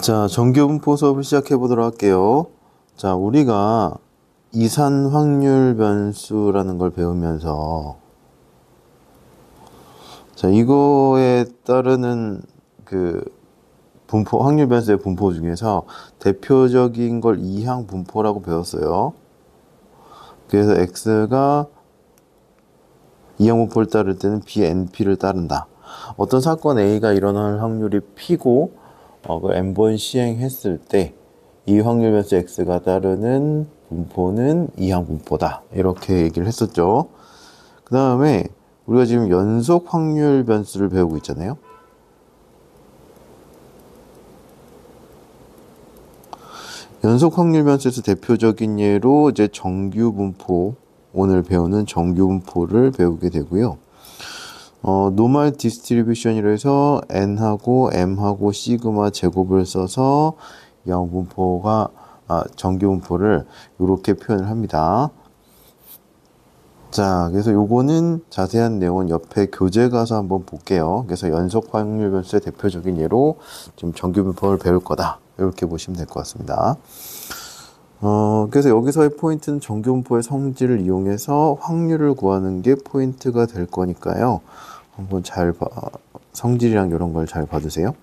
자, 정규분포 수업을 시작해 보도록 할게요. 자, 우리가 이산 확률 변수라는 걸 배우면서 자, 이거에 따르는 분포, 확률 변수의 분포 중에서 대표적인 걸 이항 분포라고 배웠어요. 그래서 x가 이항 분포를 따를 때는 bnp를 따른다. 어떤 사건 A가 일어날 확률이 P고 그 n번 시행했을 때 이 확률 변수 x가 따르는 분포는 이항 분포다. 이렇게 얘기를 했었죠. 그 다음에 우리가 지금 연속 확률 변수를 배우고 있잖아요. 연속 확률 변수에서 대표적인 예로 이제 정규 분포, 오늘 배우는 정규 분포를 배우게 되고요. 노멀 디스트리뷰션이라 해서 n하고 m하고 시그마 제곱을 써서 이항 분포가 정규 분포를 이렇게 표현을 합니다. 자, 그래서 요거는 자세한 내용은 옆에 교재 가서 한번 볼게요. 그래서 연속 확률 변수의 대표적인 예로 지금 정규 분포를 배울 거다. 이렇게 보시면 될 것 같습니다. 그래서 여기서의 포인트는 정규 분포의 성질을 이용해서 확률을 구하는 게 포인트가 될 거니까요. 한번 성질이랑 이런 걸 잘 봐주세요.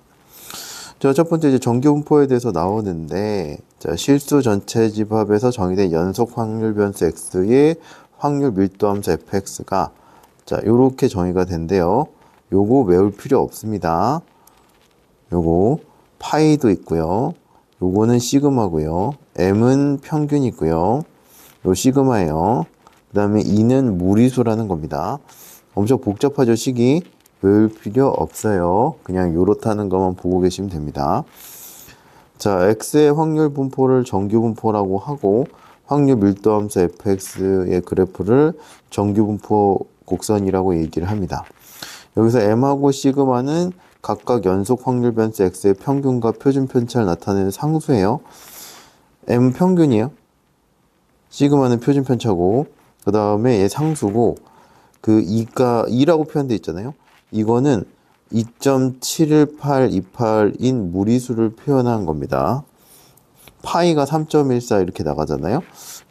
자, 첫 번째 이제 정규 분포에 대해서 나오는데, 자, 실수 전체 집합에서 정의된 연속 확률 변수 x의 확률 밀도 함수 fx가 자, 요렇게 정의가 된대요. 요거 외울 필요 없습니다. 요거 파이도 있고요. 요거는 시그마고요. m은 평균이고요. 요 시그마예요. 그 다음에 2는 무리수라는 겁니다. 엄청 복잡하죠, 식이? 외울 필요 없어요. 그냥 요렇다는 것만 보고 계시면 됩니다. 자, x의 확률 분포를 정규 분포라고 하고 확률 밀도 함수 fx의 그래프를 정규 분포 곡선이라고 얘기를 합니다. 여기서 m하고 시그마는 각각 연속 확률 변수 x의 평균과 표준 편차를 나타내는 상수예요. m 평균이에요. 시그마는 표준 편차고, 그 다음에 얘 상수고, 2라고 표현되어 있잖아요. 이거는 2.71828인 무리수를 표현한 겁니다. 파이가 3.14 이렇게 나가잖아요.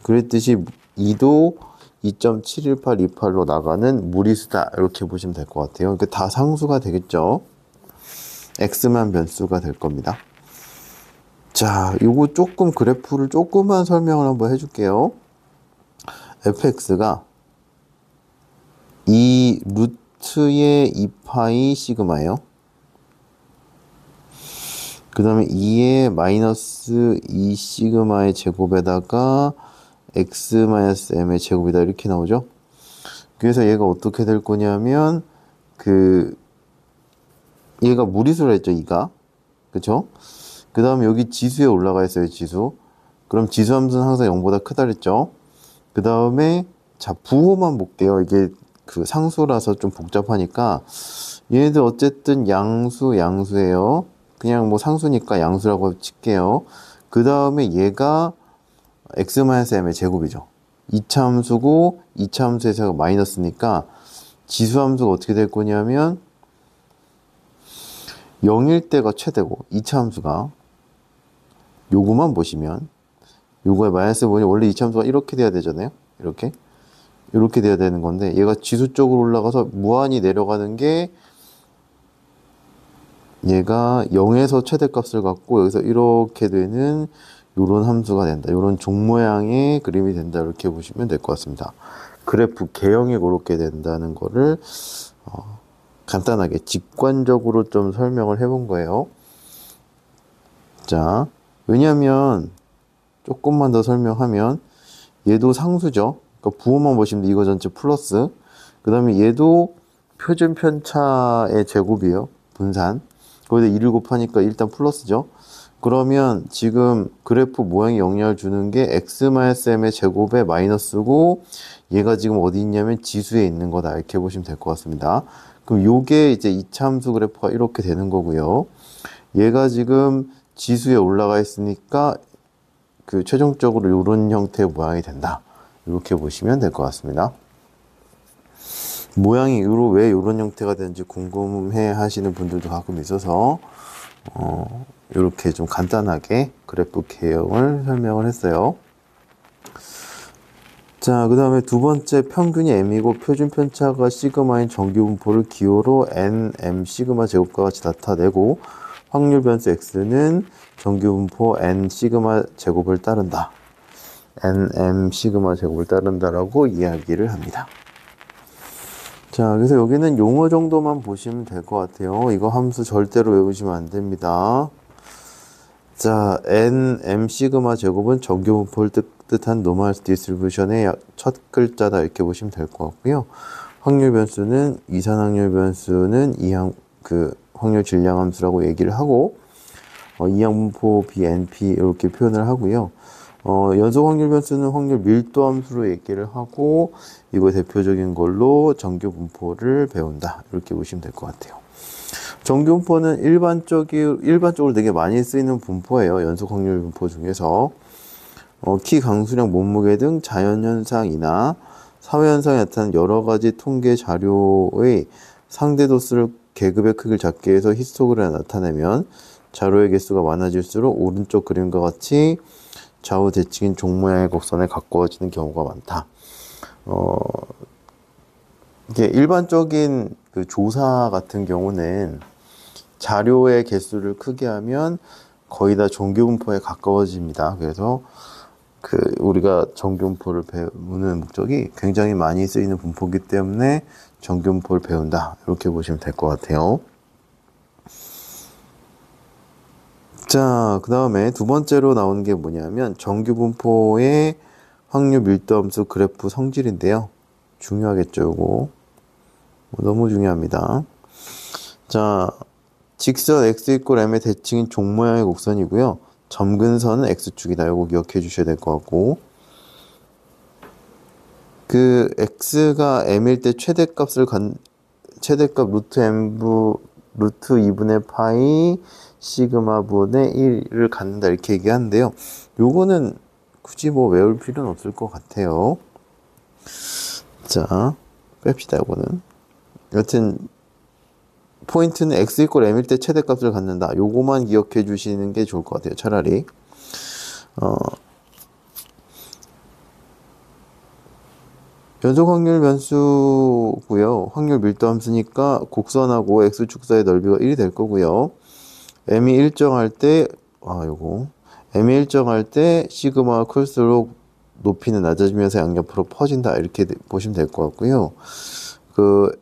그랬듯이 2도 2.71828로 나가는 무리수다. 이렇게 보시면 될 것 같아요. 그러니까 다 상수가 되겠죠. x만 변수가 될 겁니다. 자, 요거 그래프를 조금만 설명을 한번 해줄게요. fx가 2 루트의 2파이 시그마예요. 그 다음에 2의 마이너스 2 시그마의 제곱에다가 x 마이너스 m의 제곱이다. 이렇게 나오죠. 그래서 얘가 어떻게 될 거냐면 얘가 무리수라 했죠, 2가. 그쵸? 그 다음에 여기 지수에 올라가 있어요, 지수. 그럼 지수 함수는 항상 0보다 크다 그랬죠? 그 다음에 자, 부호만 볼게요. 이게 상수라서 좀 복잡하니까 얘네들 어쨌든 양수예요. 그냥 뭐 상수니까 양수라고 칠게요. 그 다음에 얘가 x-m의 제곱이죠. 2차 함수고 2차 함수에서 마이너스니까 지수 함수가 어떻게 될 거냐면 0일 때가 최대고 2차 함수가 요거만 보시면 요거에 마이너스 보니 원래 2차 함수가 이렇게 돼야 되잖아요. 이렇게 돼야 되는 건데 얘가 지수 쪽으로 올라가서 무한히 내려가는 게 얘가 0에서 최대값을 갖고 여기서 이렇게 되는 요런 함수가 된다. 요런 종 모양의 그림이 된다. 이렇게 보시면 될 것 같습니다. 그래프 개형이 그렇게 된다는 거를 간단하게 직관적으로 좀 설명을 해본 거예요. 자, 왜냐면 조금만 더 설명하면 얘도 상수죠. 그러니까 부호만 보시면 이거 전체 플러스, 그 다음에 얘도 표준 편차의 제곱이에요. 분산. 거기다 2를 곱하니까 일단 플러스죠. 그러면 지금 그래프 모양에 영향을 주는 게 x-m의 제곱의 마이너스고 얘가 지금 어디 있냐면 지수에 있는 거다. 이렇게 보시면 될 것 같습니다. 그럼 요게 이제 이차함수 그래프가 이렇게 되는 거고요. 얘가 지금 지수에 올라가 있으니까 최종적으로 이런 형태의 모양이 된다. 이렇게 보시면 될 것 같습니다. 모양이 왜 이런 형태가 되는지 궁금해 하시는 분들도 가끔 있어서 이렇게 좀 간단하게 그래프 개형을 설명을 했어요. 자, 그 다음에 두 번째, 평균이 m이고 표준 편차가 시그마인 정규 분포를 기호로 nm 시그마 제곱과 같이 나타내고 확률 변수 x는 정규 분포 n 시그마 제곱을 따른다. nm 시그마 제곱을 따른다라고 이야기를 합니다. 자, 그래서 여기는 용어 정도만 보시면 될 것 같아요. 이거 함수 절대로 외우시면 안 됩니다. 자, nm 시그마 제곱은 정규 분포를 뜻한 노멀 디스트리뷰션의 첫 글자다 이렇게 보시면 될 것 같고요. 확률 변수는 이산 확률 변수는 확률 질량 함수라고 얘기를 하고 이항 분포 BNP 이렇게 표현을 하고요. 연속 확률 변수는 확률 밀도 함수로 얘기를 하고 이거 대표적인 걸로 정규 분포를 배운다 이렇게 보시면 될 것 같아요. 정규 분포는 일반적으로 되게 많이 쓰이는 분포예요. 연속 확률 분포 중에서 키, 강수량, 몸무게 등 자연현상이나 사회현상이 나타나는 여러 가지 통계 자료의 상대도수를 계급의 크기를 작게 해서 히스토그램에 나타내면 자료의 개수가 많아질수록 오른쪽 그림과 같이 좌우 대칭인 종 모양의 곡선에 가까워지는 경우가 많다. 이게 일반적인 그 조사 같은 경우는 자료의 개수를 크게 하면 거의 다 정규 분포에 가까워집니다. 그래서 우리가 정규 분포를 배우는 목적이 굉장히 많이 쓰이는 분포이기 때문에 정규 분포를 배운다. 이렇게 보시면 될 것 같아요. 자, 그 다음에 두 번째로 나오는 게 뭐냐면 정규 분포의 확률 밀도 함수 그래프 성질인데요. 중요하겠죠, 요거. 너무 중요합니다. 자, 직선 x = m의 대칭인 종 모양의 곡선이고요. 점근선은 x축이다. 요거 기억해 주셔야 될 것 같고, x가 m일 때 최대값 루트 2분의 파이 시그마 분의 1을 갖는다 이렇게 얘기하는데요. 요거는 굳이 뭐 외울 필요는 없을 것 같아요. 자, 뺍시다. 요거는 여튼 포인트는 x = m일 때 최대값을 갖는다. 요거만 기억해 주시는 게 좋을 것 같아요. 차라리 연속 확률 변수고요. 확률 밀도 함수니까 곡선하고 x축 사이의 넓이가 1이 될 거고요. m이 일정할 때 m이 일정할 때 시그마가 클수록 높이는 낮아지면서 양옆으로 퍼진다. 이렇게 보시면 될 것 같고요.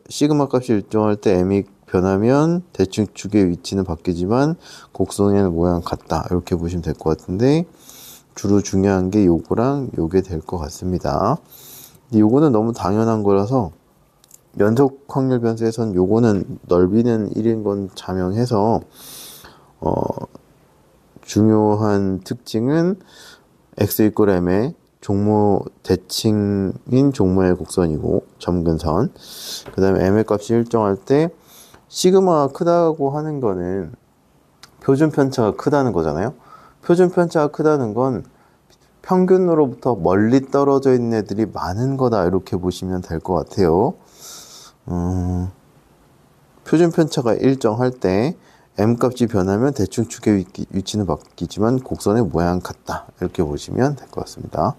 시그마 값이 일정할 때 m이 변하면 대칭축의 위치는 바뀌지만 곡선의 모양 같다. 이렇게 보시면 될 것 같은데 주로 중요한 게 요거랑 요게 될 것 같습니다. 근데 요거는 너무 당연한 거라서 연속 확률 변수에선 요거는 넓이는 1인 건 자명해서 중요한 특징은 x = m의 대칭인 종모의 곡선이고 점근선. 그 다음에 m의 값이 일정할 때 시그마가 크다고 하는 거는 표준 편차가 크다는 거잖아요. 표준 편차가 크다는 건 평균으로부터 멀리 떨어져 있는 애들이 많은 거다. 이렇게 보시면 될 것 같아요. 표준 편차가 일정할 때 m값이 변하면 대칭축의 위치는 바뀌지만 곡선의 모양 같다. 이렇게 보시면 될 것 같습니다.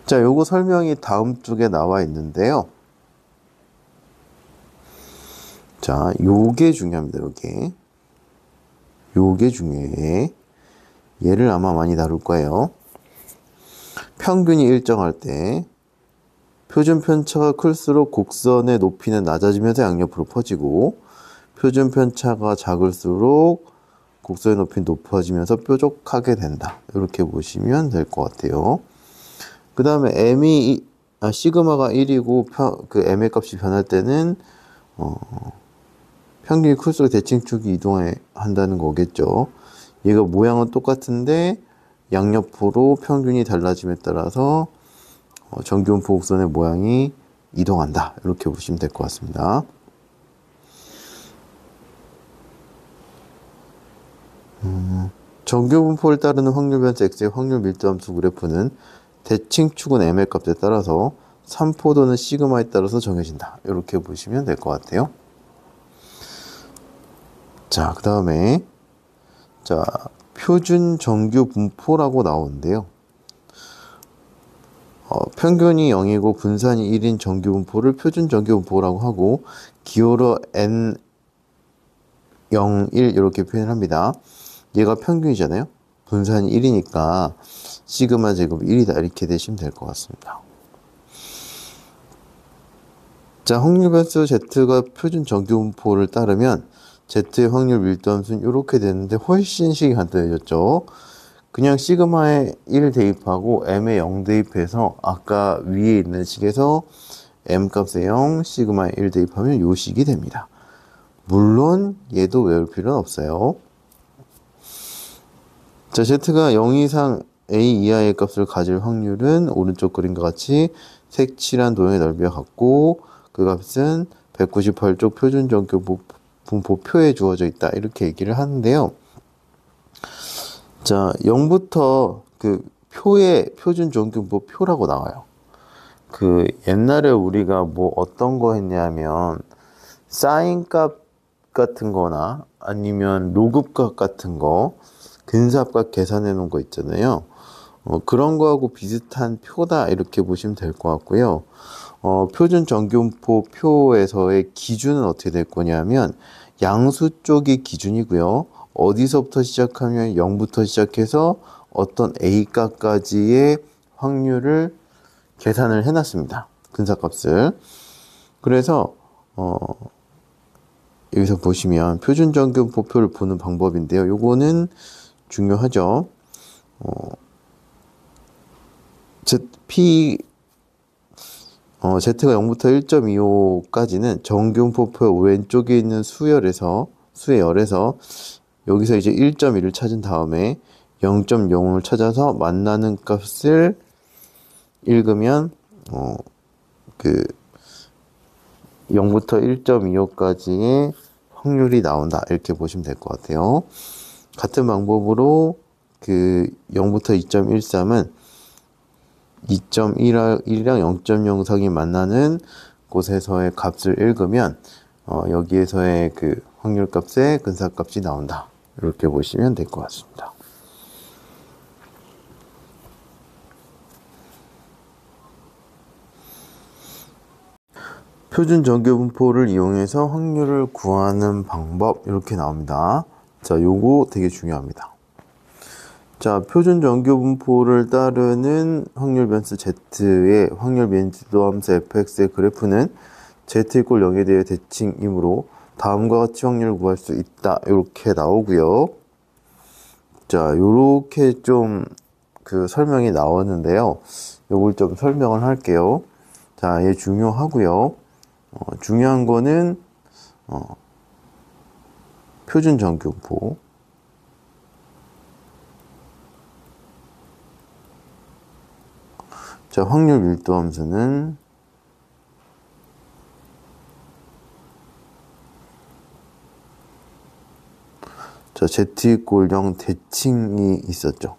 자, 요거 설명이 다음 쪽에 나와 있는데요. 자, 요게 중요합니다. 요게 중요해. 얘를 아마 많이 다룰 거예요. 평균이 일정할 때 표준 편차가 클수록 곡선의 높이는 낮아지면서 양옆으로 퍼지고 표준 편차가 작을수록 곡선의 높이는 높아지면서 뾰족하게 된다. 이렇게 보시면 될 것 같아요. 그 다음에 시그마가 1이고 m의 값이 변할 때는 평균이 클수록 대칭축이 이동한다는 거겠죠. 얘가 모양은 똑같은데 양옆으로 평균이 달라짐에 따라서 정규분포 곡선의 모양이 이동한다. 이렇게 보시면 될 것 같습니다. 정규분포를 따르는 확률 변수 x의 확률 밀도 함수 그래프는 대칭축은 m의 값에 따라서 3포도는 시그마에 따라서 정해진다. 이렇게 보시면 될 것 같아요. 자, 그 다음에 자, 표준 정규 분포라고 나오는데요. 평균이 0이고 분산이 1인 정규 분포를 표준 정규 분포라고 하고 기호로 n 0, 1 이렇게 표현을 합니다. 얘가 평균이잖아요. 분산이 1이니까 시그마 제곱 1이다 이렇게 되시면 될 것 같습니다. 자, 확률 변수 Z가 표준 정규 분포를 따르면 Z의 확률 밀도함수는 이렇게 되는데 훨씬 식이 간단해졌죠. 그냥 시그마에 1 대입하고 m에 0 대입해서 아까 위에 있는 식에서 m 값에 0, 시그마에 1 대입하면 요 식이 됩니다. 물론 얘도 외울 필요는 없어요. 자, Z가 0 이상 A 이하의 값을 가질 확률은 오른쪽 그림과 같이 색칠한 도형의 넓이와 같고 그 값은 198쪽 표준 정규 분포표에 주어져 있다 이렇게 얘기를 하는데요. 자, 0부터 그 표의 표준 정규 분포표라고 나와요. 그 옛날에 우리가 뭐 어떤 거 했냐면 사인 값 같은 거나 아니면 로급 값 같은 거 근사값 계산해 놓은 거 있잖아요. 그런 거하고 비슷한 표다 이렇게 보시면 될 것 같고요. 표준 정규분포 표에서의 기준은 어떻게 될 거냐면 양수 쪽이 기준이고요. 어디서부터 시작하면 0부터 시작해서 어떤 A값까지의 확률을 계산을 해놨습니다. 근사값을. 그래서 여기서 보시면 표준 정규분포표를 보는 방법인데요. 요거는 중요하죠. Z가 0부터 1.25까지는 정규분포표 왼쪽에 있는 수의 열에서 여기서 이제 1.1을 찾은 다음에 0.0을 찾아서 만나는 값을 읽으면 0부터 1.25까지의 확률이 나온다 이렇게 보시면 될 것 같아요. 같은 방법으로 그 0부터 2.13은 2.1이랑 0.0 사이 만나는 곳에서의 값을 읽으면 여기에서의 그 확률 값의 근사값이 나온다 이렇게 보시면 될 것 같습니다. 표준 정규 분포를 이용해서 확률을 구하는 방법 이렇게 나옵니다. 자, 요거 되게 중요합니다. 자, 표준 정규 분포를 따르는 확률 변수 Z의 확률 밀도함수 fx의 그래프는 Z = 0에 대해 대칭이므로 다음과 같이 확률을 구할 수 있다 이렇게 나오고요. 자, 요렇게 좀 그 설명이 나왔는데요. 요걸 좀 설명을 할게요. 자, 얘 중요하고요. 중요한 거는 표준 정규분포. 자, 확률 밀도함수는 자, Z = 0 대칭이 있었죠.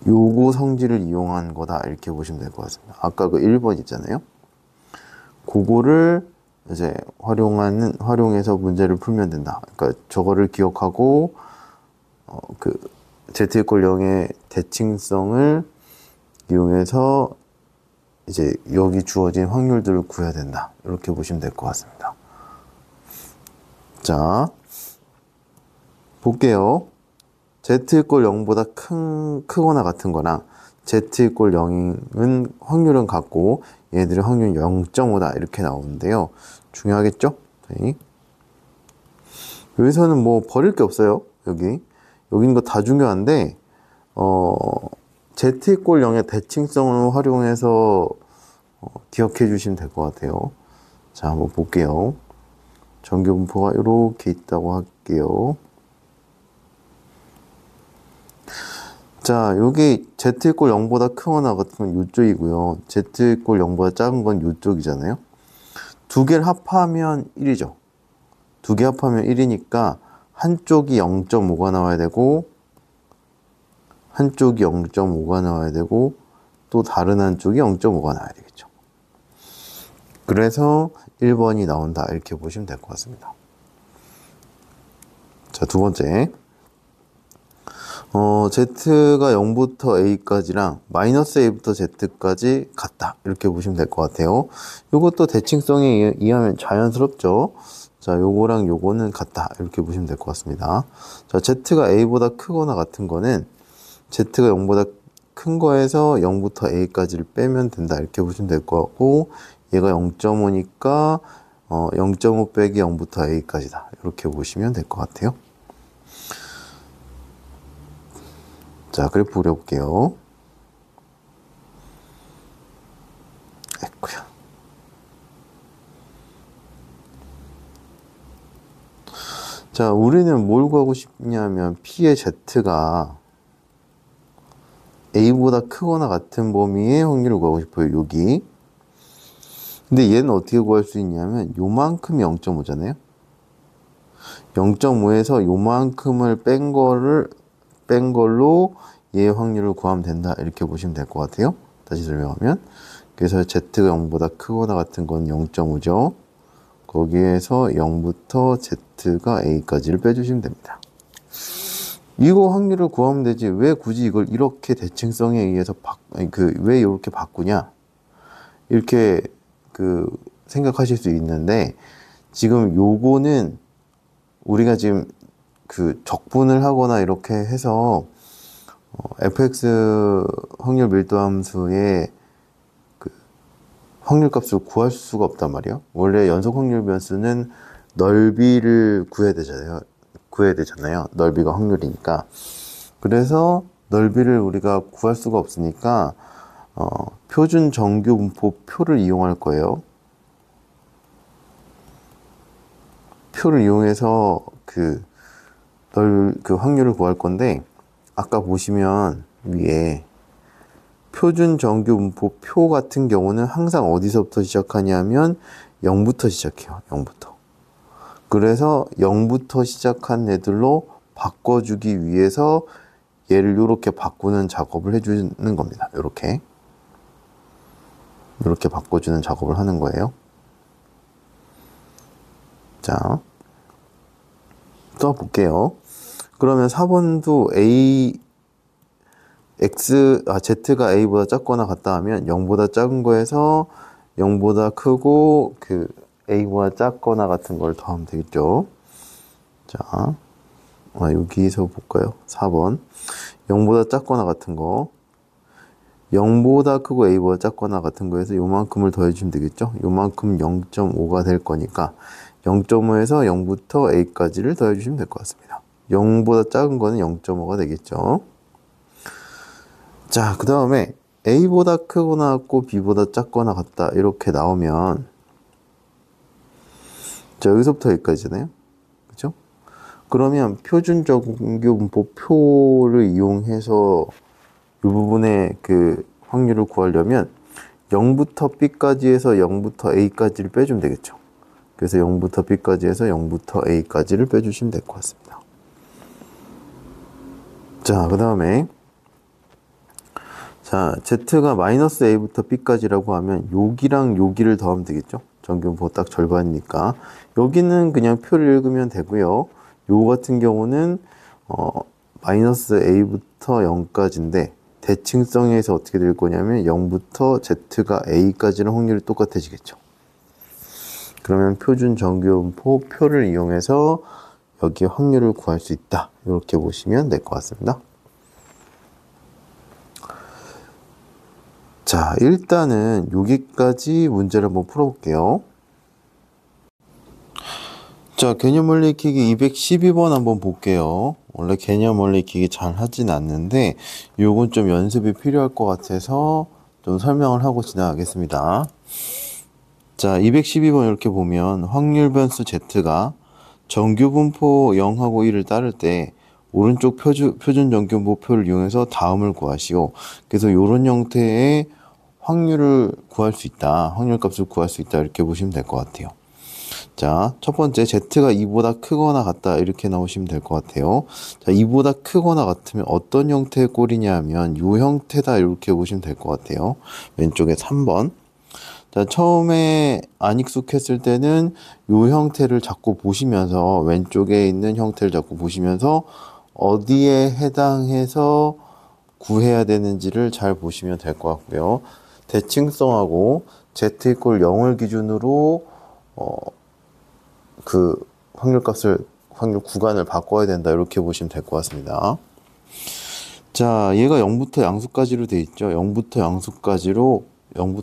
요거 성질을 이용한 거다 이렇게 보시면 될 것 같습니다. 아까 그 1번 있잖아요. 그거를 이제 활용해서 문제를 풀면 된다. 그러니까 저거를 기억하고 그 Z = 0의 대칭성을 이용해서 이제 여기 주어진 확률들을 구해야 된다. 이렇게 보시면 될 것 같습니다. 자, 볼게요. Z = 0보다 크거나 같은 거랑 Z = 0은 확률은 같고 얘들의 확률 0.5다 이렇게 나오는데요. 중요하겠죠? 네. 여기서는 뭐 버릴 게 없어요. 여기 있는 거 다 중요한데 Z = 0의 대칭성을 활용해서 기억해 주시면 될 것 같아요. 자, 한번 볼게요. 정규분포가 이렇게 있다고 할게요. 자, 여기 Z = 0보다 크거나 같은 건 이쪽이고요. Z = 0보다 작은 건 이쪽이잖아요. 두 개를 합하면 1이죠. 두 개 합하면 1이니까 한쪽이 0.5가 나와야 되고 한쪽이 0.5가 나와야 되고 또 다른 한쪽이 0.5가 나와야 되겠죠. 그래서 1번이 나온다 이렇게 보시면 될 것 같습니다. 자, 두 번째. Z가 0부터 A까지랑 마이너스 A부터 Z까지 같다. 이렇게 보시면 될 것 같아요. 요것도 대칭성에 의하면 자연스럽죠. 자, 요거랑 요거는 같다. 이렇게 보시면 될 것 같습니다. 자, Z가 A보다 크거나 같은 거는 Z가 0보다 큰 거에서 0부터 A까지를 빼면 된다. 이렇게 보시면 될 것 같고, 얘가 0.5니까 0.5 빼기 0부터 A까지다. 이렇게 보시면 될 것 같아요. 자, 그래프 그려볼게요. 아이고야. 자, 우리는 뭘 구하고 싶냐면 P의 Z가 A보다 크거나 같은 범위의 확률을 구하고 싶어요. 여기. 근데 얘는 어떻게 구할 수 있냐면 요만큼이 0.5잖아요. 0.5에서 요만큼을 뺀 걸로 얘의 확률을 구하면 된다. 이렇게 보시면 될 것 같아요. 다시 설명하면. 그래서 Z가 0보다 크거나 같은 건 0.5죠. 거기에서 0부터 Z가 A까지를 빼주시면 됩니다. 이거 확률을 구하면 되지. 왜 굳이 이걸 이렇게 대칭성에 의해서 왜 이렇게 바꾸냐? 이렇게 생각하실 수 있는데, 지금 요거는 우리가 지금 적분을 하거나 이렇게 해서 fx 확률 밀도함수의 확률값을 구할 수가 없단 말이에요. 원래 연속 확률 변수는 넓이를 구해야 되잖아요. 넓이가 확률이니까. 그래서 넓이를 우리가 구할 수가 없으니까 표준 정규 분포 표를 이용할 거예요. 표를 이용해서 확률을 구할 건데, 아까 보시면 위에 표준 정규 분포 표 같은 경우는 항상 어디서부터 시작하냐면 0부터 시작해요. 0부터. 그래서 0부터 시작한 애들로 바꿔주기 위해서 얘를 이렇게 바꾸는 작업을 해주는 겁니다. 이렇게 바꿔주는 작업을 하는 거예요. 자, 또 볼게요. 그러면 4번도 Z가 A보다 작거나 같다 하면 0보다 작은 거에서 0보다 크고 A보다 작거나 같은 걸 더하면 되겠죠. 자, 여기서 볼까요? 4번. 0보다 작거나 같은 거. 0보다 크고 A보다 작거나 같은 거에서 요만큼을 더해주면 되겠죠. 요만큼 0.5가 될 거니까 0.5에서 0부터 A까지를 더해주시면 될 것 같습니다. 0보다 작은 거는 0.5가 되겠죠. 자, 그 다음에 A보다 크거나 같고 B보다 작거나 같다 이렇게 나오면, 자, 여기서부터 여기까지잖아요. 그렇죠? 그러면 표준 정규 분포 표를 이용해서 이 부분의 확률을 구하려면 0부터 B까지 해서 0부터 A까지를 빼주면 되겠죠. 그래서 0부터 B까지 해서 0부터 A까지를 빼주시면 될 것 같습니다. 자, 그 다음에 Z가 마이너스 A부터 B까지라고 하면 여기랑 여기를 더하면 되겠죠. 정규분포 딱 절반이니까. 여기는 그냥 표를 읽으면 되고요. 요 같은 경우는 마이너스 A부터 0까지인데 대칭성에서 어떻게 될 거냐면 0부터 Z가 A까지는 확률이 똑같아지겠죠. 그러면 표준 정규분포 표를 이용해서 여기 확률을 구할 수 있다. 이렇게 보시면 될 것 같습니다. 자, 일단은 여기까지 문제를 한번 풀어볼게요. 자, 개념 원리 익히기 212번 한번 볼게요. 원래 개념 원리 익히기 잘 하진 않는데 요건 좀 연습이 필요할 것 같아서 좀 설명을 하고 지나가겠습니다. 자, 212번 이렇게 보면 확률 변수 Z가 정규 분포 0하고 1을 따를 때 오른쪽 표준 정규 분포표를 이용해서 다음을 구하시오. 그래서 이런 형태의 확률을 구할 수 있다. 확률값을 구할 수 있다. 이렇게 보시면 될 것 같아요. 자, 첫 번째 Z가 2보다 크거나 같다. 이렇게 나오시면 될 것 같아요. 자, 2보다 크거나 같으면 어떤 형태의 꼴이냐 하면 이 형태다. 이렇게 보시면 될 것 같아요. 왼쪽에 3번. 자, 처음에 안 익숙했을 때는 요 형태를 자꾸 보시면서 왼쪽에 있는 형태를 자꾸 보시면서 어디에 해당해서 구해야 되는지를 잘 보시면 될 것 같고요. 대칭성하고 z 이퀄 0을 기준으로 그 확률 구간을 바꿔야 된다, 이렇게 보시면 될 것 같습니다. 자, 얘가 0부터 양수까지로 돼 있죠. 0부터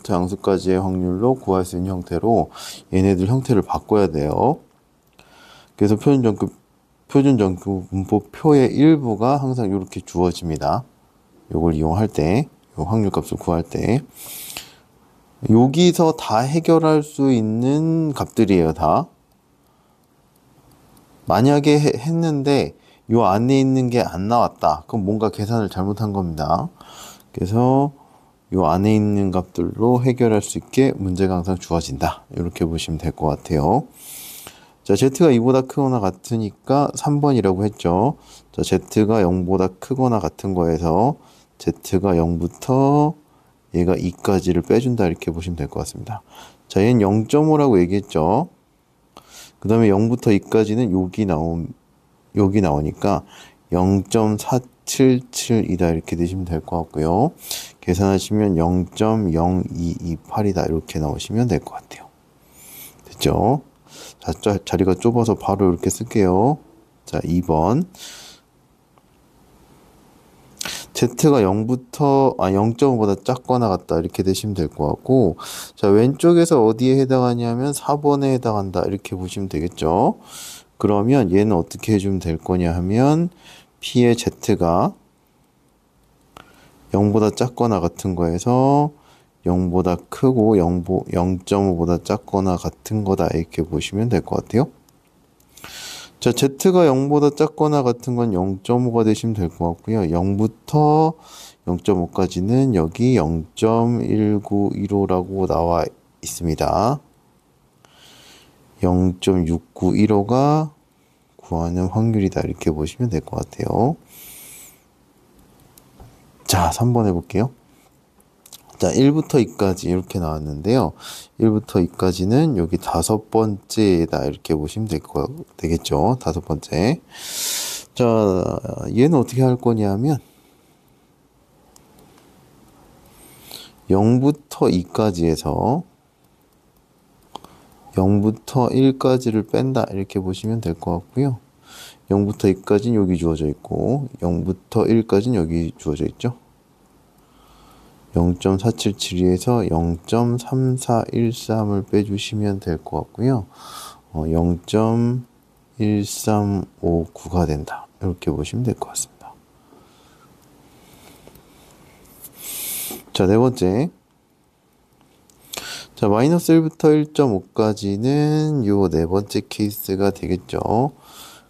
양수까지의 확률로 구할 수 있는 형태로 얘네들 형태를 바꿔야 돼요. 그래서 표준정규 분포표의 일부가 항상 이렇게 주어집니다. 요걸 이용할 때, 요 확률값을 구할 때. 여기서 다 해결할 수 있는 값들이에요, 다. 만약에 했는데 요 안에 있는 게 안 나왔다, 그럼 뭔가 계산을 잘못한 겁니다. 그래서 요 안에 있는 값들로 해결할 수 있게 문제가 항상 주어진다, 이렇게 보시면 될 것 같아요. 자, z가 2보다 크거나 같으니까 3번이라고 했죠. 자, z가 0보다 크거나 같은 거에서 z가 0부터 얘가 2까지를 빼준다, 이렇게 보시면 될 것 같습니다. 자, 얘는 0.5라고 얘기했죠. 그 다음에 0부터 2까지는 여기 나오니까 0.477이다, 이렇게 되시면 될 것 같고요. 계산하시면 0.0228이다, 이렇게 나오시면 될 것 같아요. 됐죠? 자, 자리가 좁아서 바로 이렇게 쓸게요. 자, 2번. z가 0.5보다 작거나 같다, 이렇게 되시면 될 것 같고, 자, 왼쪽에서 어디에 해당하냐면 4번에 해당한다, 이렇게 보시면 되겠죠. 그러면 얘는 어떻게 해주면 될 거냐 하면 p의 z가 0보다 작거나 같은 거에서 0보다 크고 0.5보다 작거나 같은 거다, 이렇게 보시면 될 것 같아요. 자, z가 0보다 작거나 같은 건 0.5가 되시면 될 것 같고요. 0부터 0.5까지는 여기 0.1915라고 나와 있습니다. 0.6915가 구하는 확률이다, 이렇게 보시면 될 것 같아요. 자, 3번 해볼게요. 자, 1부터 2까지 이렇게 나왔는데요. 1부터 2까지는 여기 5번째다, 이렇게 보시면 되겠죠. 5번째. 자, 얘는 어떻게 할 거냐면 0부터 2까지에서 0부터 1까지를 뺀다, 이렇게 보시면 될 것 같고요. 0부터 2까지는 여기 주어져 있고 0부터 1까지는 여기 주어져 있죠. 0.477에서 0.3413을 빼주시면 될 것 같고요. 0.1359가 된다, 이렇게 보시면 될 것 같습니다. 자, 네 번째. 자, 마이너스 1부터 1.5까지는 요 네 번째 케이스가 되겠죠.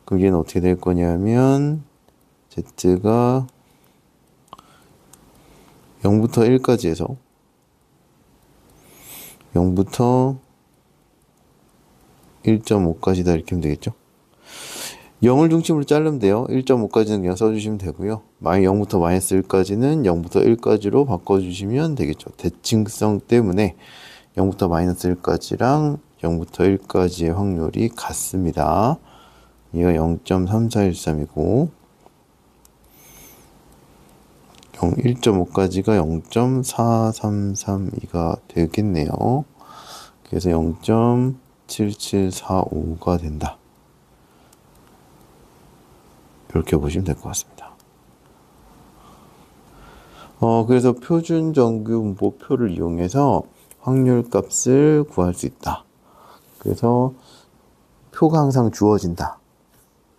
그럼 얘는 어떻게 될 거냐면 z가 0부터 1까지 해서 0부터 1.5까지다, 이렇게 하면 되겠죠. 0을 중심으로 자르면 돼요. 1.5까지는 그냥 써주시면 되고요. 0부터 마이너스 1까지는 0부터 1까지로 바꿔주시면 되겠죠. 대칭성 때문에 0부터 마이너스 1까지랑 0부터 1까지의 확률이 같습니다. 얘가 0.3413이고 1.5까지가 0.4332가 되겠네요. 그래서 0.7745가 된다, 이렇게 보시면 될 것 같습니다. 그래서 표준 정규 분포표를 이용해서 확률 값을 구할 수 있다. 그래서 표가 항상 주어진다.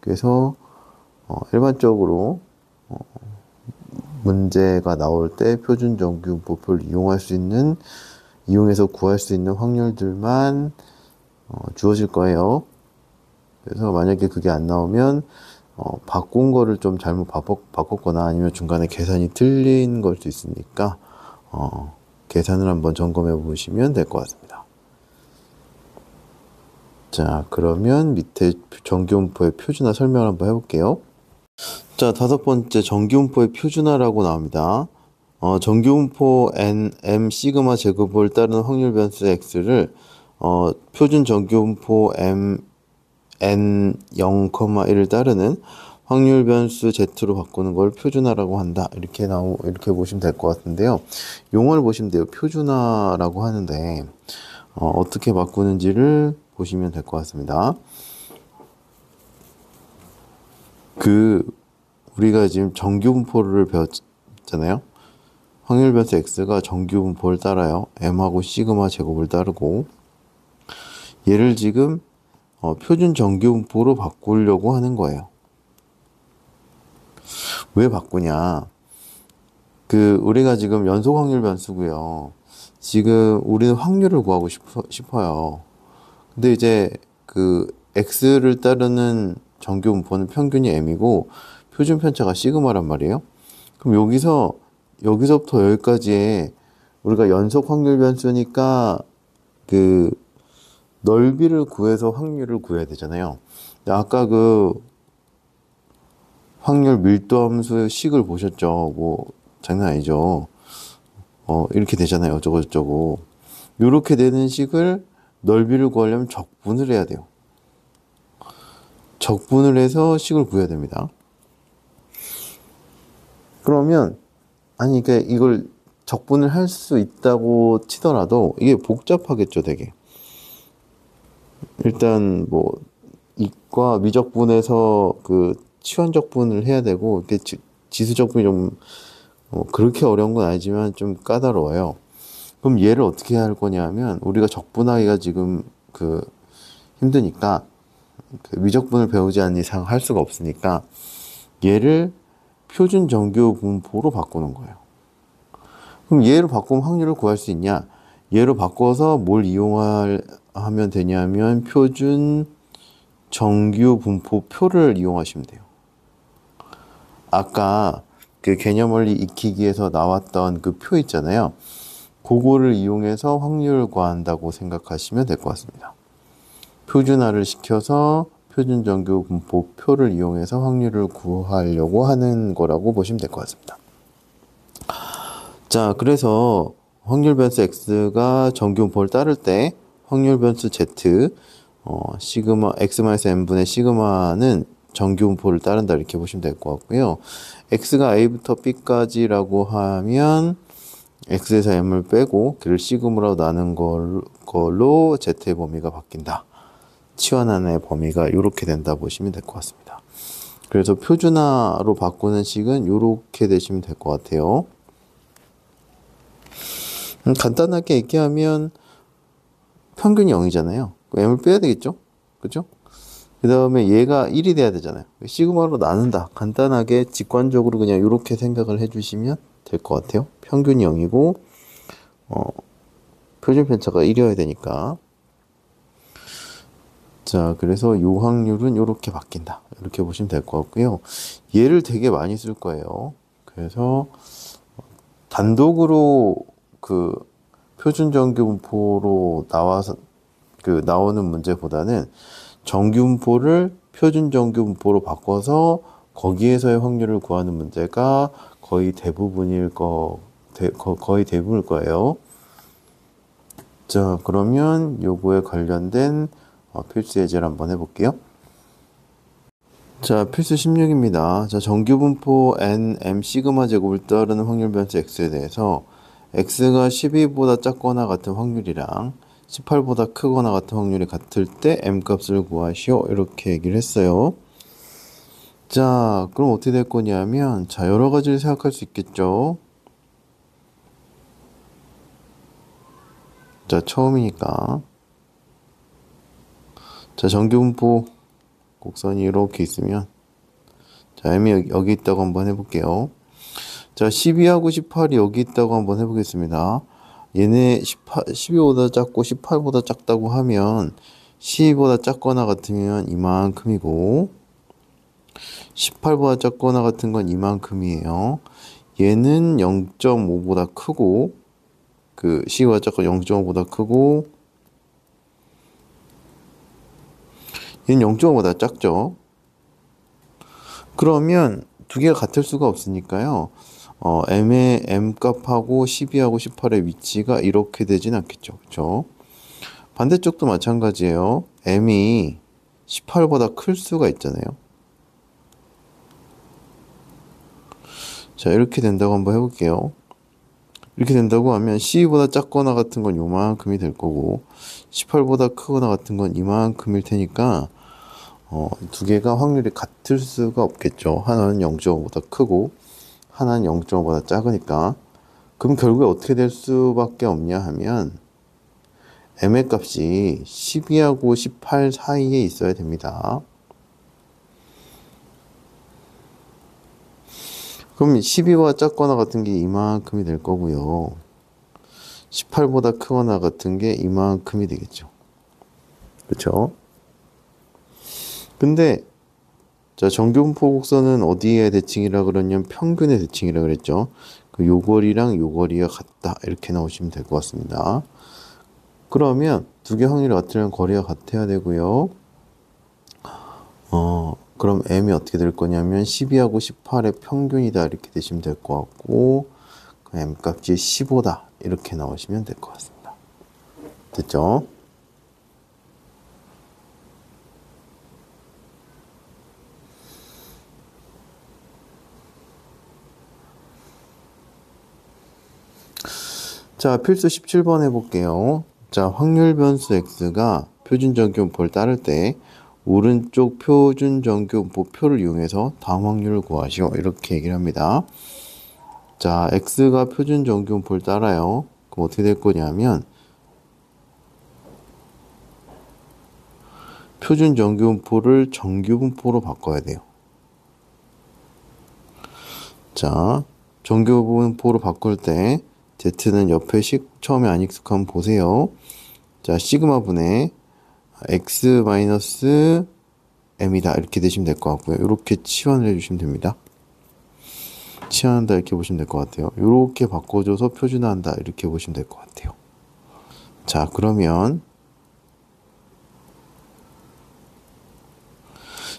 그래서 일반적으로 문제가 나올 때 표준 정규 분포표를 이용해서 구할 수 있는 확률들만 주어질 거예요. 그래서 만약에 그게 안 나오면 바꾼 거를 좀 잘못 바꿨거나 아니면 중간에 계산이 틀린 걸 수 있으니까 계산을 한번 점검해 보시면 될 것 같습니다. 자, 그러면 밑에 정규분포의 표준화 설명을 한번 해볼게요. 자, 5번째 정규분포의 표준화라고 나옵니다. 정규분포 m 시그마 제곱을 따르는 확률 변수 x를 표준 정규분포 n 0,1을 따르는 확률 변수 z로 바꾸는 걸 표준화라고 한다. 이렇게 보시면 될 것 같은데요. 용어를 보시면 돼요. 표준화라고 하는데 어떻게 바꾸는지를 보시면 될 것 같습니다. 우리가 지금 정규분포를 배웠잖아요. 확률 변수 x가 정규분포를 따라요. m하고 시그마 제곱을 따르고 얘를 지금 표준 정규분포로 바꾸려고 하는 거예요. 왜 바꾸냐? 우리가 지금 연속 확률 변수고요. 지금 우리는 확률을 구하고 싶어요. 근데 이제 x를 따르는 정규분포는 평균이 m이고 표준 편차가 시그마란 말이에요. 그럼 여기서부터 여기까지에 우리가 연속 확률 변수니까 넓이를 구해서 확률을 구해야 되잖아요. 근데 아까 확률 밀도함수 식을 보셨죠? 뭐 장난 아니죠. 이렇게 되잖아요. 어쩌고 저쩌고. 이렇게 되는 식을 넓이를 구하려면 적분을 해야 돼요. 적분을 해서 식을 구해야 됩니다. 그러면 그러니까 이걸 적분을 할 수 있다고 치더라도 이게 복잡하겠죠, 되게. 일단 뭐 이과 미적분에서 치환적분을 해야 되고 이게 지수적분이 좀 그렇게 어려운 건 아니지만 좀 까다로워요. 그럼 얘를 어떻게 할 거냐면 우리가 적분하기가 지금 힘드니까 미적분을 배우지 않는 이상 할 수가 없으니까 얘를 표준 정규 분포로 바꾸는 거예요. 그럼 얘로 바꾸면 확률을 구할 수 있냐? 얘로 바꿔서 뭘 하면 되냐면 표준 정규 분포표를 이용하시면 돼요. 아까 개념원리 익히기에서 나왔던 표 있잖아요. 그거를 이용해서 확률을 구한다고 생각하시면 될 것 같습니다. 표준화를 시켜서 표준 정규 분포표를 이용해서 확률을 구하려고 하는 거라고 보시면 될 것 같습니다. 자, 그래서 확률 변수 x가 정규 분포를 따를 때 확률 변수 z 시그마 x-n분의 시그마는 정규 분포를 따른다 이렇게 보시면 될 것 같고요. x가 a부터 b까지라고 하면 x에서 m을 빼고 그를 시그마로 나눈 걸로 z의 범위가 바뀐다. 치환한의 범위가 이렇게 된다 보시면 될 것 같습니다. 그래서 표준화로 바꾸는 식은 이렇게 되시면 될 것 같아요. 간단하게 얘기하면 평균이 0이잖아요. m을 빼야 되겠죠? 그죠? 그 다음에 얘가 1이 돼야 되잖아요. 시그마로 나눈다. 간단하게 직관적으로 그냥 이렇게 생각을 해주시면 될 것 같아요. 평균이 0이고 표준 편차가 1이어야 되니까. 자, 그래서 이 확률은 이렇게 바뀐다. 이렇게 보시면 될 것 같고요. 얘를 되게 많이 쓸 거예요. 그래서 단독으로 표준 정규 분포로 나오는 문제보다는 정규 분포를 표준 정규 분포로 바꿔서 거기에서의 확률을 구하는 문제가 거의 대부분일 거예요. 자, 그러면 요거에 관련된 필수 예제를 한번 해볼게요. 자, 필수 16입니다. 자, 정규 분포 n, m 시그마 제곱을 따르는 확률 변수 x에 대해서 x가 12보다 작거나 같은 확률이랑 18보다 크거나 같은 확률이 같을 때 m 값을 구하시오. 이렇게 얘기를 했어요. 자, 그럼 어떻게 될 거냐면 자, 여러 가지를 생각할 수 있겠죠. 자, 처음이니까 자, 정규분포 곡선이 이렇게 있으면 자, m이 여기 있다고 한번 해볼게요. 자, 12하고 18이 여기 있다고 한번 해보겠습니다. 얘네 12보다 작고 18보다 작다고 하면 12보다 작거나 같으면 이만큼이고 18보다 작거나 같은 건 이만큼이에요. 얘는 0.5보다 크고 12보다 작고 0.5보다 크고 얘는 0.5보다 작죠. 그러면 두 개가 같을 수가 없으니까요. m의 m값하고 12하고 18의 위치가 이렇게 되진 않겠죠. 그렇죠? 반대쪽도 마찬가지예요. m이 18보다 클 수가 있잖아요. 자, 이렇게 된다고 한번 해볼게요. 이렇게 된다고 하면 12보다 작거나 같은 건 요만큼이 될 거고 18보다 크거나 같은 건 이만큼일 테니까 두 개가 확률이 같을 수가 없겠죠. 하나는 0.5보다 크고 하나는 0.5보다 작으니까. 그럼 결국에 어떻게 될 수밖에 없냐 하면 m의 값이 12하고 18 사이에 있어야 됩니다. 그럼 12보다 작거나 같은 게 이만큼이 될 거고요. 18보다 크거나 같은 게 이만큼이 되겠죠. 그렇죠? 근데 자, 정교분포 곡선은 어디의 대칭이라 그러냐면 평균의 대칭이라 그랬죠. 그 요거리랑 요거리가 같다. 이렇게 나오시면 될 것 같습니다. 그러면 두 개 확률이 같으면 거리가 같아야 되고요. 그럼 m이 어떻게 될 거냐면 12하고 18의 평균이다. 이렇게 되시면 될 것 같고 m 값이 15다. 이렇게 나오시면 될 것 같습니다. 됐죠? 자, 필수 17번 해볼게요. 자, 확률 변수 x가 표준 정규분포를 따를 때 오른쪽 표준 정규분포표를 이용해서 다음 확률을 구하시오. 이렇게 얘기를 합니다. 자, x가 표준 정규분포를 따라요. 그럼 어떻게 될 거냐면 표준 정규분포를 정규분포로 바꿔야 돼요. 자, 정규분포로 바꿀 때 z는 옆에 처음에 안 익숙하면 보세요. 자, 시그마 분의 x 마이너스 m이다. 이렇게 되시면 될 것 같고요. 이렇게 치환을 해주시면 됩니다. 치환한다 이렇게 보시면 될 것 같아요. 이렇게 바꿔줘서 표준화한다 이렇게 보시면 될 것 같아요. 자, 그러면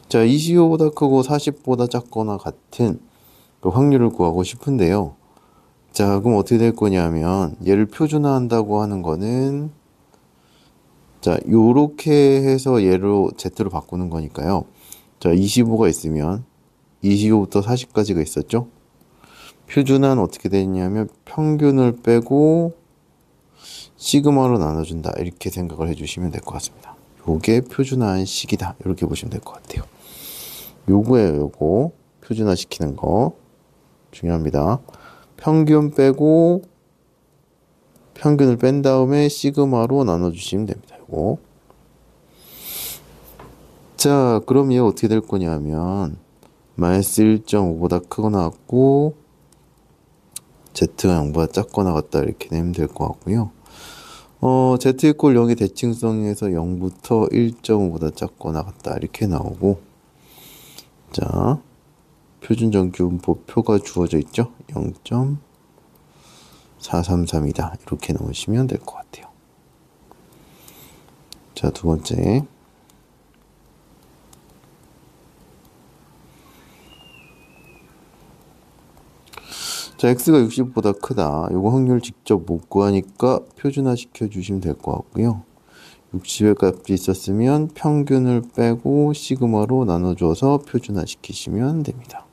자, 25보다 크고 40보다 작거나 같은 그 확률을 구하고 싶은데요. 자, 그럼 어떻게 될 거냐면 얘를 표준화한다고 하는 거는 자, 요렇게 해서 얘로 z로 바꾸는 거니까요. 자, 25가 있으면 25부터 40까지가 있었죠. 표준화는 어떻게 되냐면 평균을 빼고 시그마로 나눠준다. 이렇게 생각을 해주시면 될 것 같습니다. 요게 표준화한 식이다. 이렇게 보시면 될 것 같아요. 요거예요. 요거 표준화 시키는 거 중요합니다. 평균 빼고 평균을 뺀 다음에 시그마로 나눠주시면 됩니다. 요거. 자, 그럼 얘가 어떻게 될 거냐면 마이너스 1.5보다 크거나 같고 z가 0보다 작거나 같다 이렇게 내면 될 것 같고요. z 이퀄 0의 대칭성에서 0부터 1.5보다 작거나 같다 이렇게 나오고 자, 표준 정규분포 표가 주어져 있죠. 0.433이다 이렇게 넣으시면 될 것 같아요. 자, 두 번째 자, x가 60보다 크다. 요거 확률 직접 못 구하니까 표준화 시켜주시면 될 것 같고요. 60의 값이 있었으면 평균을 빼고 시그마로 나눠줘서 표준화 시키시면 됩니다.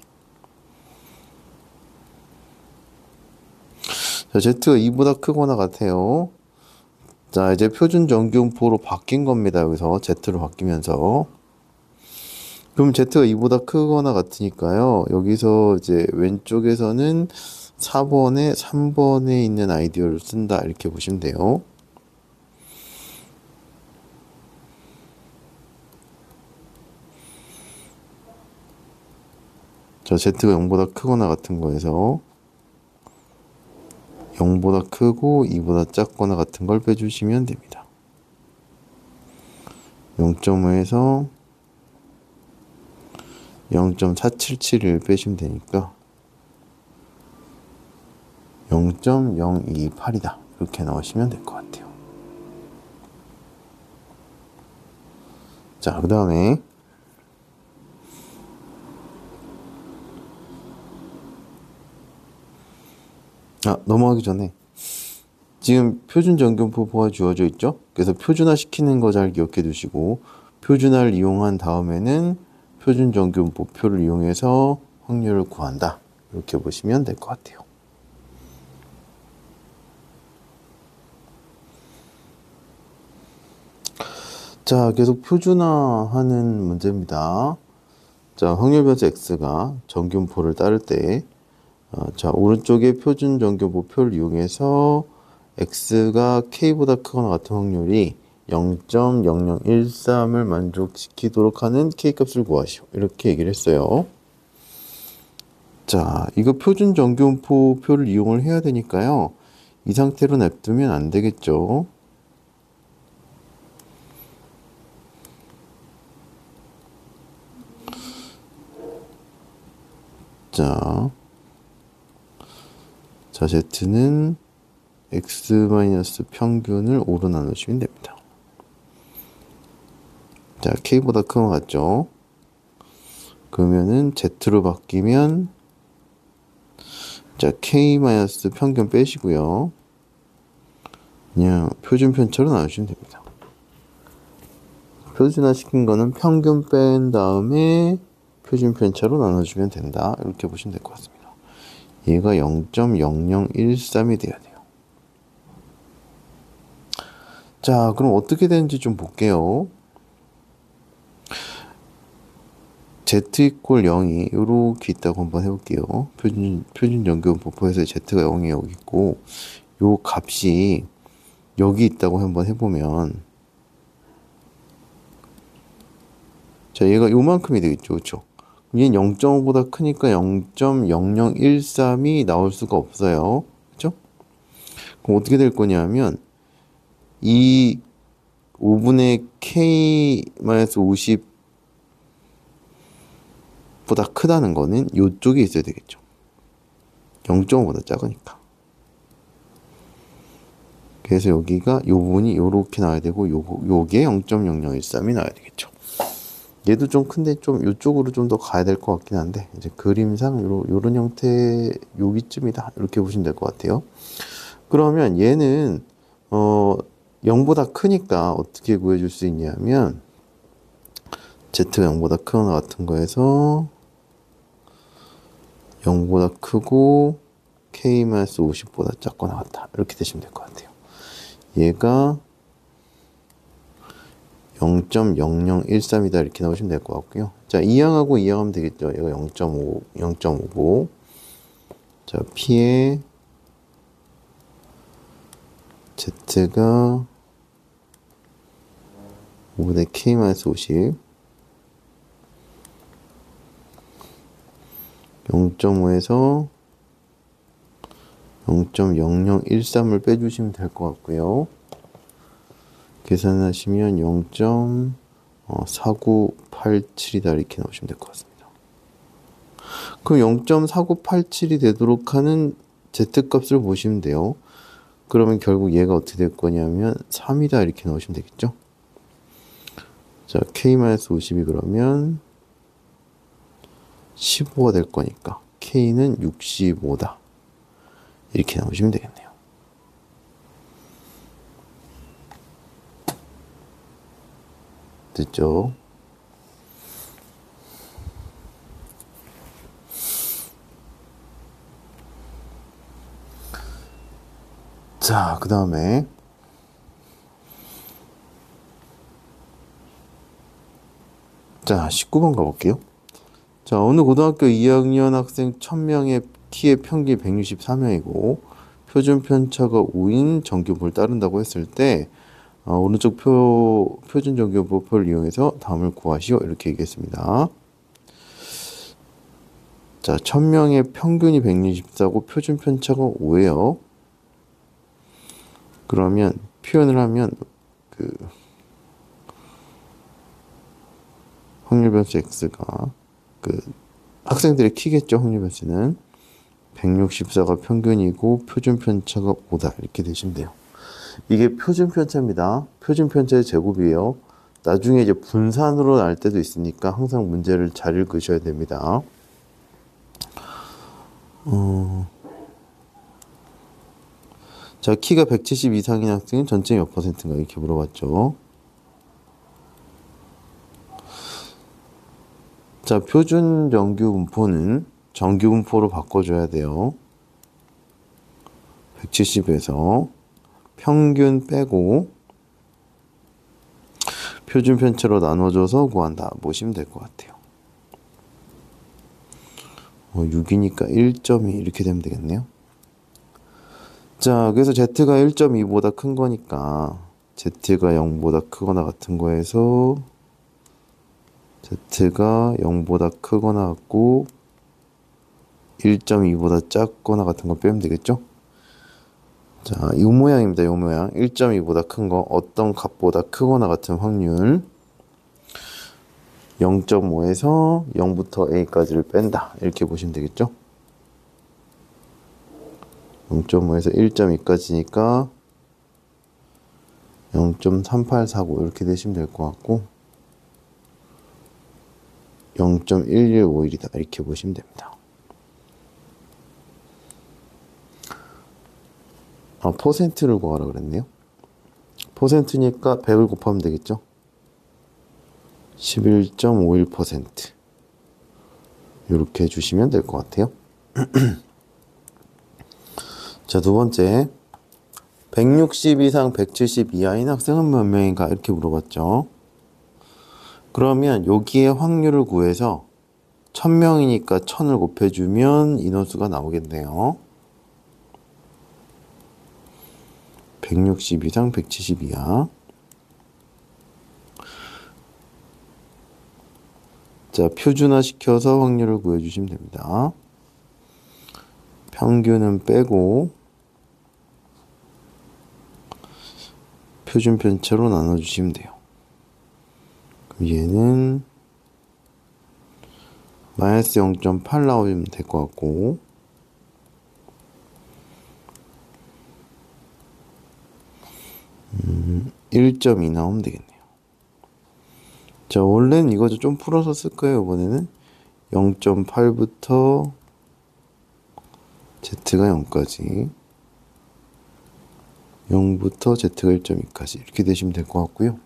자, z가 2보다 크거나 같아요. 자, 이제 표준 정규분포로 바뀐 겁니다. 여기서 z로 바뀌면서. 그럼 z가 2보다 크거나 같으니까요. 여기서 이제 왼쪽에서는 4번에 3번에 있는 아이디어를 쓴다. 이렇게 보시면 돼요. 자, z가 0보다 크거나 같은 거에서 0보다 크고 2보다 작거나 같은 걸 빼주시면 됩니다. 0.5에서 0.477을 빼시면 되니까 0.028이다. 이렇게 나오시면 될 것 같아요. 자, 그 다음에 넘어가기 전에 지금 표준 정규분포가 주어져 있죠? 그래서 표준화 시키는 거 잘 기억해 두시고, 표준화를 이용한 다음에는 표준 정규분포표를 이용해서 확률을 구한다. 이렇게 보시면 될 것 같아요. 자, 계속 표준화하는 문제입니다. 자, 확률 변수 x가 정규분포를 따를 때, 자, 오른쪽에 표준 정규분포표를 이용해서 x가 k보다 크거나 같은 확률이 0.0013을 만족시키도록 하는 k값을 구하시오. 이렇게 얘기를 했어요. 자, 이거 표준 정규분포표를 이용을 해야 되니까요. 이 상태로 냅두면 안 되겠죠. 자, z는 x 평균을 5로 나누시면 됩니다. 자, k보다 큰 거 같죠? 그러면은 z로 바뀌면, 자, k 평균 빼시고요. 그냥 표준 편차로 나누시면 됩니다. 표준화 시킨 거는 평균 뺀 다음에 표준 편차로 나눠주면 된다. 이렇게 보시면 될 것 같습니다. 얘가 0.0013이 돼야 돼요. 자, 그럼 어떻게 되는지 좀 볼게요. z 이퀄 0이 이렇게 있다고 한번 해볼게요. 표준 정규분포에서 z가 0이 여기 있고, 요 값이 여기 있다고 한번 해보면, 자, 얘가 요만큼이 되겠죠. 그렇죠? 얘는 0.5보다 크니까 0.0013이 나올 수가 없어요. 그렇죠? 그럼 어떻게 될 거냐면 이 5분의 k-50보다 크다는 거는 이쪽에 있어야 되겠죠. 0.5보다 작으니까. 그래서 여기가 요 부분이 요렇게 나와야 되고 요게 0.0013이 나와야 되겠죠. 얘도 좀 큰데 좀 이쪽으로 좀 더 가야 될 것 같긴 한데, 이제 그림상 요런 형태 여기쯤이다. 이렇게 보시면 될 것 같아요. 그러면 얘는 0보다 크니까 어떻게 구해줄 수 있냐면 z가 0보다 크거나 같은 거에서 0보다 크고 k-50보다 작거나 같다. 이렇게 되시면 될 것 같아요. 얘가 0.0013이다 이렇게 나오시면 될 것 같고요. 자, 이항하고 이항하면 되겠죠. 얘가 0.5고 자, p에 z가 5분의 k-50 0.5에서 0.0013을 빼주시면 될 것 같고요. 계산하시면 0.4987이다 이렇게 나오시면 될 것 같습니다. 그럼 0.4987이 되도록 하는 z값을 보시면 돼요. 그러면 결국 얘가 어떻게 될 거냐면 3이다 이렇게 나오시면 되겠죠. 자, k-50이 그러면 15가 될 거니까 k는 65다 이렇게 나오시면 되겠네요. 됐죠? 자, 그 다음에 자, 19번 가볼게요. 자, 어느 고등학교 2학년 학생 1000명의 키의 평균이 164명이고 표준 편차가 5인 정규분포를 따른다고 했을 때 오른쪽 표준 정규분포를 이용해서 다음을 구하시오. 이렇게 얘기했습니다. 자, 1000명의 평균이 164고 표준 편차가 5예요. 그러면 표현을 하면 확률 변수 x가 학생들의 키겠죠. 확률 변수는 164가 평균이고 표준 편차가 5다 이렇게 되시면 돼요. 이게 표준 편차입니다. 표준 편차의 제곱이에요. 나중에 이제 분산으로 날 때도 있으니까 항상 문제를 잘 읽으셔야 됩니다. 자, 키가 170 이상인 학생은 전체 몇 %인가 이렇게 물어봤죠. 자, 표준 정규 분포는 정규 분포로 바꿔줘야 돼요. 170에서 평균 빼고 표준 편차로 나눠줘서 구한다 보시면 될 것 같아요. 6이니까 1.2 이렇게 되면 되겠네요. 자, 그래서 Z가 1.2보다 큰 거니까 Z가 0보다 크거나 같은 거에서 Z가 0보다 크거나 같고 1.2보다 작거나 같은 거 빼면 되겠죠? 자, 이 모양입니다. 이 모양. 1.2보다 큰 거, 어떤 값보다 크거나 같은 확률 0.5에서 0부터 A까지를 뺀다. 이렇게 보시면 되겠죠? 0.5에서 1.2까지니까 0.3849 이렇게 되시면 될 것 같고 0.1151이다. 이렇게 보시면 됩니다. 퍼센트를 구하라 그랬네요. 퍼센트니까 100을 곱하면 되겠죠? 11.51% 이렇게 해주시면 될 것 같아요. 자, 두 번째 160 이상 170 이하인 학생은 몇 명인가 이렇게 물어봤죠. 그러면 여기에 확률을 구해서 1000명이니까 1000을 곱해주면 인원수가 나오겠네요. 160 이상 170 이하. 자, 표준화 시켜서 확률을 구해주시면 됩니다. 평균은 빼고 표준 편차로 나눠주시면 돼요. 그럼 얘는 마이너스 0.8 나오면 될 것 같고 1.2 나오면 되겠네요. 자, 원래는 이거 좀 풀어서 쓸 거예요. 이번에는 0.8부터 Z가 0까지 0부터 Z가 1.2까지 이렇게 되시면 될 것 같고요.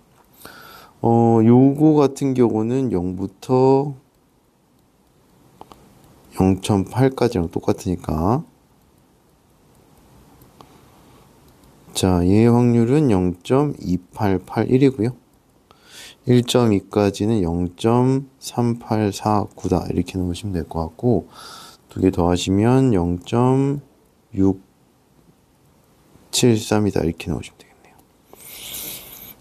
요거 같은 경우는 0부터 0.8까지랑 똑같으니까 자, 얘의 확률은 0.2881이고요. 1.2까지는 0.3849다. 이렇게 넣으시면 될 것 같고 두 개 더하시면 0.673이다. 이렇게 넣으시면 되겠네요.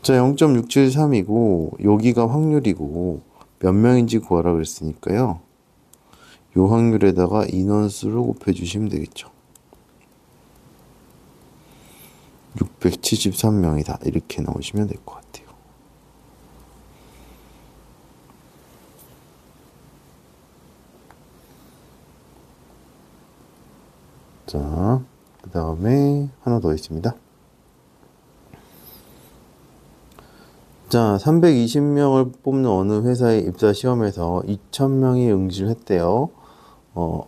자, 0.673이고 여기가 확률이고 몇 명인지 구하라 그랬으니까요. 요 확률에다가 인원수를 곱해주시면 되겠죠. 673명이다. 이렇게 넣으시면 될 것 같아요. 자, 그 다음에 하나 더 있습니다. 자, 320명을 뽑는 어느 회사의 입사 시험에서 2000명이 응시를 했대요.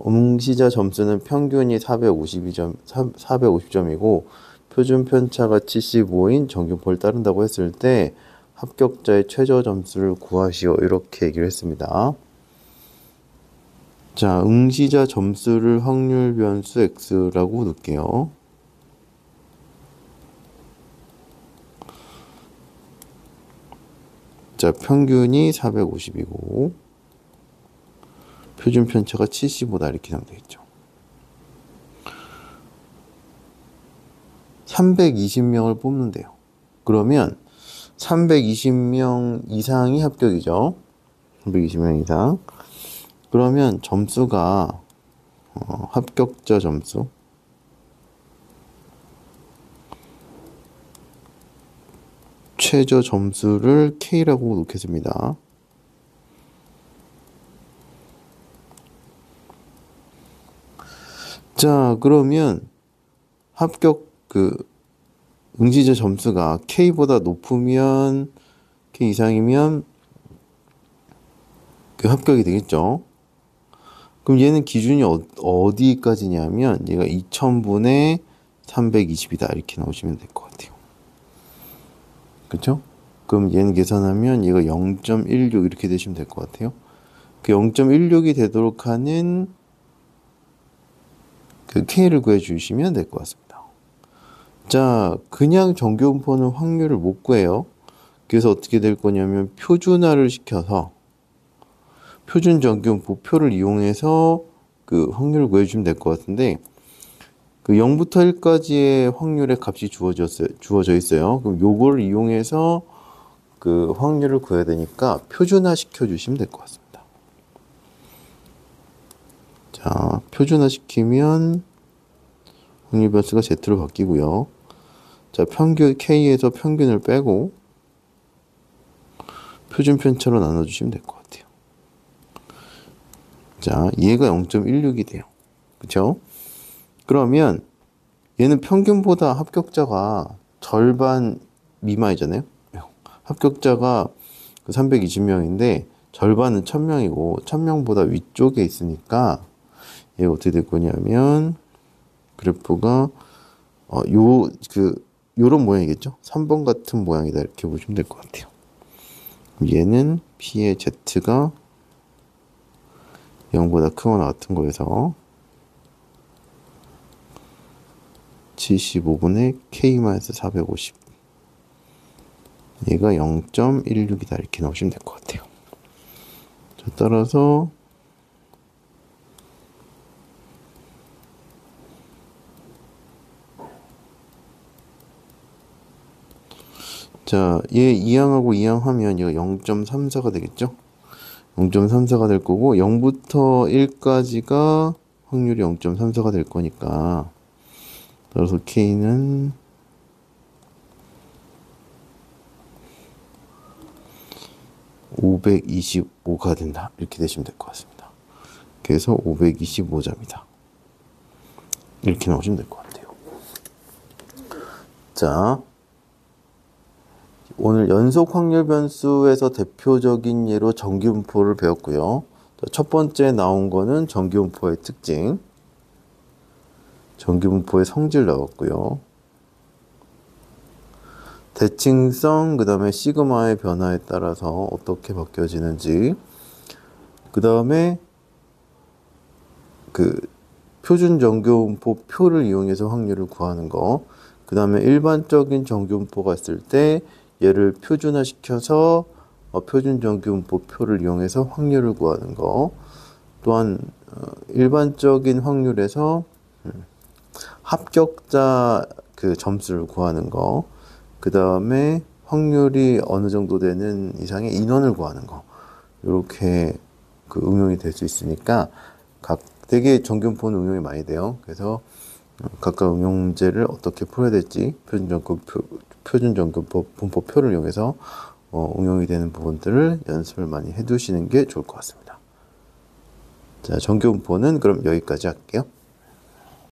응시자 점수는 평균이 450점이고 표준 편차가 75인 정규표를 따른다고 했을 때 합격자의 최저 점수를 구하시오. 이렇게 얘기를 했습니다. 자, 응시자 점수를 확률 변수 x라고 넣을게요. 자, 평균이 450이고 표준 편차가 75다. 이렇게 하면 되겠죠. 320명을 뽑는데요. 그러면 320명 이상이 합격이죠. 320명 이상. 그러면 점수가 합격자 점수 최저 점수를 K라고 놓겠습니다. 자, 그러면 합격 응시자 점수가 K보다 높으면 K 이상이면 합격이 되겠죠. 그럼 얘는 기준이 어디까지냐면 얘가 2000분의 320이다 이렇게 넣으시면 될 것 같아요. 그쵸? 그럼 얘는 계산하면 얘가 0.16 이렇게 되시면 될 것 같아요. 그 0.16이 되도록 하는 그 K를 구해주시면 될 것 같습니다. 자, 그냥 정규분포는 확률을 못 구해요. 그래서 어떻게 될 거냐면 표준화를 시켜서 표준 정규분포표를 이용해서 그 확률을 구해주면 될 것 같은데, 그 0부터 1까지의 확률의 값이 주어져 있어요. 그럼 요거를 이용해서 그 확률을 구해야 되니까 표준화 시켜주시면 될 것 같습니다. 자, 표준화 시키면 확률 변수가 Z로 바뀌고요. 자, 평균 K에서 평균을 빼고 표준 편차로 나눠주시면 될 것 같아요. 자, 얘가 0.16이 돼요. 그쵸? 그러면 얘는 평균보다 합격자가 절반 미만이잖아요. 합격자가 320명인데 절반은 1000명이고 1000명보다 위쪽에 있으니까 얘가 어떻게 될 거냐면 그래프가 요런 모양이겠죠. 3번 같은 모양이다 이렇게 보시면 될 것 같아요. 얘는 P의 Z가 0보다 크거나 같은 거에서 75분의 K-450 얘가 0.16이다 이렇게 나오시면 될 것 같아요. 자, 따라서 자, 얘 2항하고 2항 하면 얘가 0.34가 되겠죠? 0.34가 될 거고 0부터 1까지가 확률이 0.34가 될 거니까 따라서 K는 525가 된다 이렇게 되시면 될 것 같습니다. 그래서 525점이다 이렇게 나오시면 될 것 같아요. 자, 오늘 연속 확률 변수에서 대표적인 예로 정규분포를 배웠고요. 첫 번째 나온 거는 정규분포의 특징, 정규분포의 성질 나왔고요. 대칭성, 그 다음에 시그마의 변화에 따라서 어떻게 바뀌어지는지, 그 다음에 그 표준 정규분포 표를 이용해서 확률을 구하는 거, 그 다음에 일반적인 정규분포가 있을 때 얘를 표준화시켜서 표준 정규분포 표를 이용해서 확률을 구하는 거, 또한 일반적인 확률에서 합격자 그 점수를 구하는 거, 그 다음에 확률이 어느 정도 되는 이상의 인원을 구하는 거, 이렇게 그 응용이 될 수 있으니까 되게 정규분포는 응용이 많이 돼요. 그래서 각각 응용문제를 어떻게 풀어야 될지 표준 정규분포 표를 이용해서 응용이 되는 부분들을 연습을 많이 해두시는 게 좋을 것 같습니다. 자, 정규분포는 그럼 여기까지 할게요.